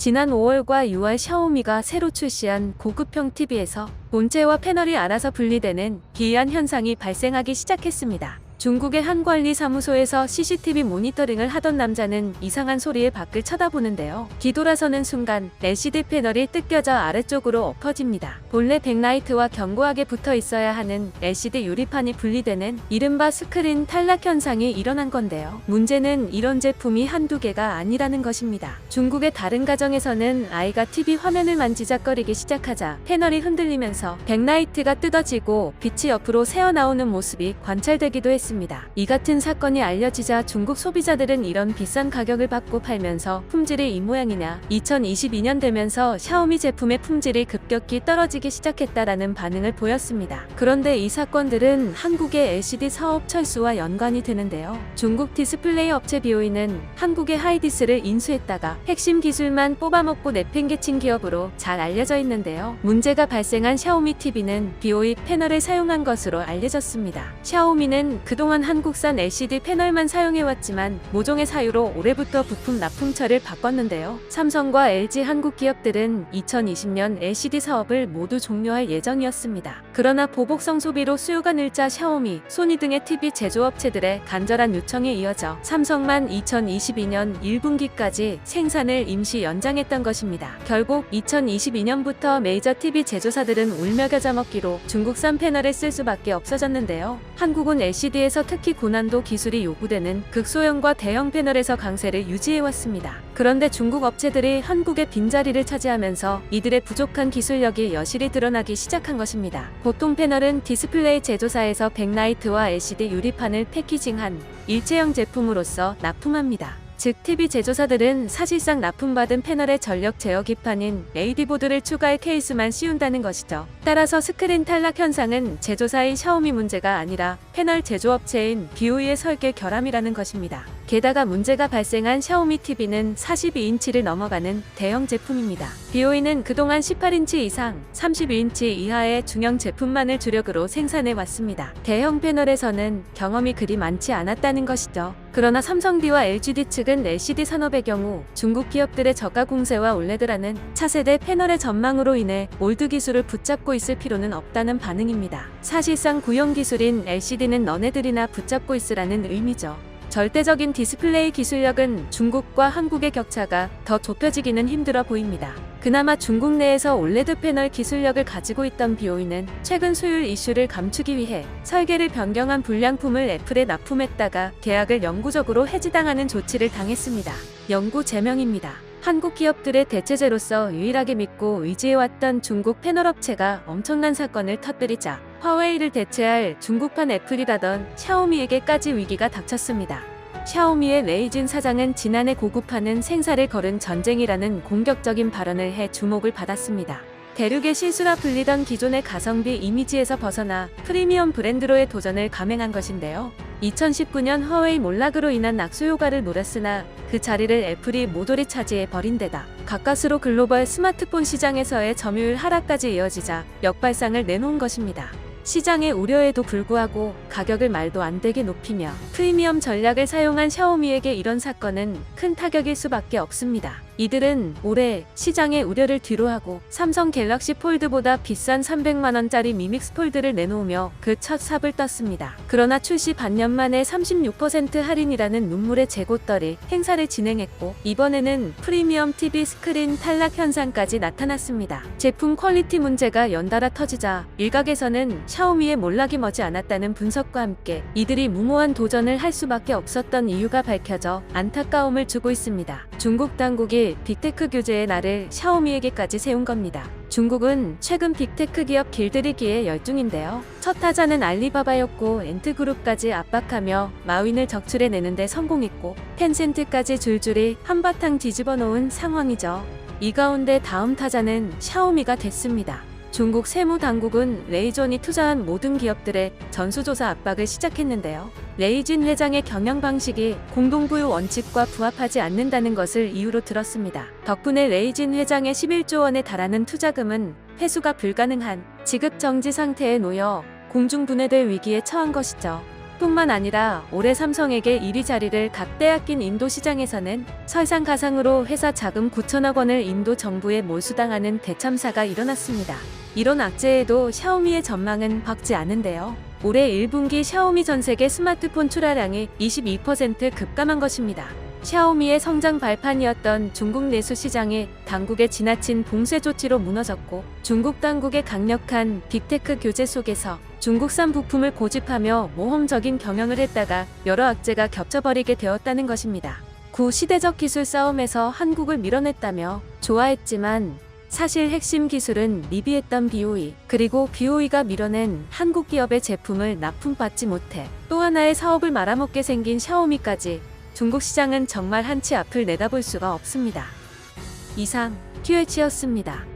지난 5월과 6월 샤오미가 새로 출시한 고급형 TV에서 본체와 패널이 알아서 분리되는 기이한 현상이 발생하기 시작했습니다. 중국의 한 관리사무소에서 CCTV 모니터링을 하던 남자는 이상한 소리에 밖을 쳐다보는데요. 뒤돌아서는 순간 LCD 패널이 뜯겨져 아래쪽으로 엎어집니다. 본래 백라이트와 견고하게 붙어 있어야 하는 LCD 유리판이 분리되는 이른바 스크린 탈락 현상이 일어난 건데요. 문제는 이런 제품이 한두 개가 아니라는 것입니다. 중국의 다른 가정에서는 아이가 TV 화면을 만지작거리기 시작하자 패널이 흔들리면서 백라이트가 뜯어지고 빛이 옆으로 새어나오는 모습이 관찰되기도 했습니다. 이 같은 사건이 알려지자 중국 소비자들은 이런 비싼 가격을 받고 팔면서 품질이 이 모양이냐, 2022년 되면서 샤오미 제품의 품질이 급격히 떨어지기 시작했다라는 반응을 보였습니다. 그런데 이 사건들은 한국의 LCD 사업 철수와 연관이 되는데요. 중국 디스플레이 업체 BOE는 한국의 하이디스를 인수했다가 핵심 기술만 뽑아먹고 내팽개친 기업으로 잘 알려져 있는데요. 문제가 발생한 샤오미 TV는 BOE 패널을 사용한 것으로 알려졌습니다. 샤오미는 그동안 한국산 LCD 패널만 사용해왔지만 모종의 사유로 올해부터 부품 납품처를 바꿨는데요. 삼성과 LG 한국 기업들은 2020년 LCD 사업을 모두 종료할 예정이었습니다. 그러나 보복성 소비로 수요가 늘자 샤오미, 소니 등의 TV 제조업체들의 간절한 요청에 이어져 삼성만 2022년 1분기까지 생산을 임시 연장했던 것입니다. 결국 2022년부터 메이저 TV 제조사들은 울며 겨자 먹기로 중국산 패널을 쓸 수밖에 없어졌는데요. 한국은 LCD에서 특히 고난도 기술이 요구되는 극소형과 대형 패널에서 강세를 유지해왔습니다. 그런데 중국 업체들이 한국의 빈자리를 차지하면서 이들의 부족한 기술력이 여실히 드러나기 시작한 것입니다. 보통 패널은 디스플레이 제조사에서 백라이트와 LCD 유리판을 패키징한 일체형 제품으로서 납품합니다. 즉 TV 제조사들은 사실상 납품받은 패널의 전력 제어 기판인 AD보드를 추가해 케이스만 씌운다는 것이죠. 따라서 스크린 탈락 현상은 제조사인 샤오미 문제가 아니라 패널 제조업체인 BOE의 설계 결함이라는 것입니다. 게다가 문제가 발생한 샤오미 TV는 42인치를 넘어가는 대형 제품입니다. BOE는 그동안 18인치 이상, 32인치 이하의 중형 제품만을 주력으로 생산해왔습니다. 대형 패널에서는 경험이 그리 많지 않았다는 것이죠. 그러나 삼성D와 LGD 측은 LCD 산업의 경우 중국 기업들의 저가 공세와 올레드라는 차세대 패널의 전망으로 인해 올드 기술을 붙잡고 있을 필요는 없다는 반응입니다. 사실상 구형 기술인 LCD는 너네들이나 붙잡고 있으라는 의미죠. 절대적인 디스플레이 기술력은 중국과 한국의 격차가 더 좁혀지기는 힘들어 보입니다. 그나마 중국 내에서 올레드 패널 기술력을 가지고 있던 BOE는 최근 수율 이슈를 감추기 위해 설계를 변경한 불량품을 애플에 납품했다가 계약을 영구적으로 해지당하는 조치를 당했습니다. 영구 제명입니다. 한국 기업들의 대체제로서 유일하게 믿고 의지해왔던 중국 패널업체가 엄청난 사건을 터뜨리자 화웨이를 대체할 중국판 애플이라던 샤오미에게까지 위기가 닥쳤습니다. 샤오미의 레이진 사장은 지난해 고급화는 생사를 걸은 전쟁이라는 공격적인 발언을 해 주목을 받았습니다. 대륙의 실수라 불리던 기존의 가성비 이미지에서 벗어나 프리미엄 브랜드로의 도전을 감행한 것인데요. 2019년 화웨이 몰락으로 인한 낙수 효과를 노렸으나 그 자리를 애플이 모조리 차지해 버린 데다 가까스로 글로벌 스마트폰 시장에서의 점유율 하락까지 이어지자 역발상을 내놓은 것입니다. 시장의 우려에도 불구하고 가격을 말도 안 되게 높이며 프리미엄 전략을 사용한 샤오미에게 이런 사건은 큰 타격일 수밖에 없습니다. 이들은 올해 시장의 우려를 뒤로하고 삼성 갤럭시 폴드보다 비싼 300만원짜리 미믹스 폴드를 내놓으며 그 첫 삽을 떴습니다. 그러나 출시 반년 만에 36% 할인이라는 눈물의 재고떨이 행사를 진행했고 이번에는 프리미엄 TV 스크린 탈락 현상까지 나타났습니다. 제품 퀄리티 문제가 연달아 터지자 일각에서는 샤오미의 몰락이 머지 않았다는 분석과 함께 이들이 무모한 도전을 할 수밖에 없었던 이유가 밝혀져 안타까움을 주고 있습니다. 중국 당국이 빅테크 규제의 날을 샤오미에게까지 세운 겁니다. 중국은 최근 빅테크 기업 길들이기에 열중인데요. 첫 타자는 알리바바였고 엔트그룹까지 압박하며 마윈을 적출해내는 데 성공했고 텐센트까지 줄줄이 한바탕 뒤집어 놓은 상황이죠. 이 가운데 다음 타자는 샤오미가 됐습니다. 중국 세무당국은 레이존이 투자한 모든 기업들의 전수조사 압박을 시작했는데요. 레이진 회장의 경영 방식이 공동부유 원칙과 부합하지 않는다는 것을 이유로 들었습니다. 덕분에 레이진 회장의 11조 원에 달하는 투자금은 회수가 불가능한 지급 정지 상태에 놓여 공중분해될 위기에 처한 것이죠. 뿐만 아니라 올해 삼성에게 1위 자리를 각 빼앗긴 인도 시장에서는 설상가상으로 회사 자금 9천억 원을 인도 정부에 몰수당하는 대참사가 일어났습니다. 이런 악재에도 샤오미의 전망은 밝지 않은데요. 올해 1분기 샤오미 전 세계 스마트폰 출하량이 22% 급감한 것입니다. 샤오미의 성장 발판이었던 중국 내수 시장이 당국의 지나친 봉쇄 조치로 무너졌고, 중국 당국의 강력한 빅테크 규제 속에서 중국산 부품을 고집하며 모험적인 경영을 했다가 여러 악재가 겹쳐버리게 되었다는 것입니다. 구시대적 기술 싸움에서 한국을 밀어냈다며 좋아했지만 사실 핵심 기술은 리비했던 BOE, 그리고 BOE가 밀어낸 한국 기업의 제품을 납품받지 못해 또 하나의 사업을 말아먹게 생긴 샤오미까지 중국 시장은 정말 한치 앞을 내다볼 수가 없습니다. 이상 QH였습니다.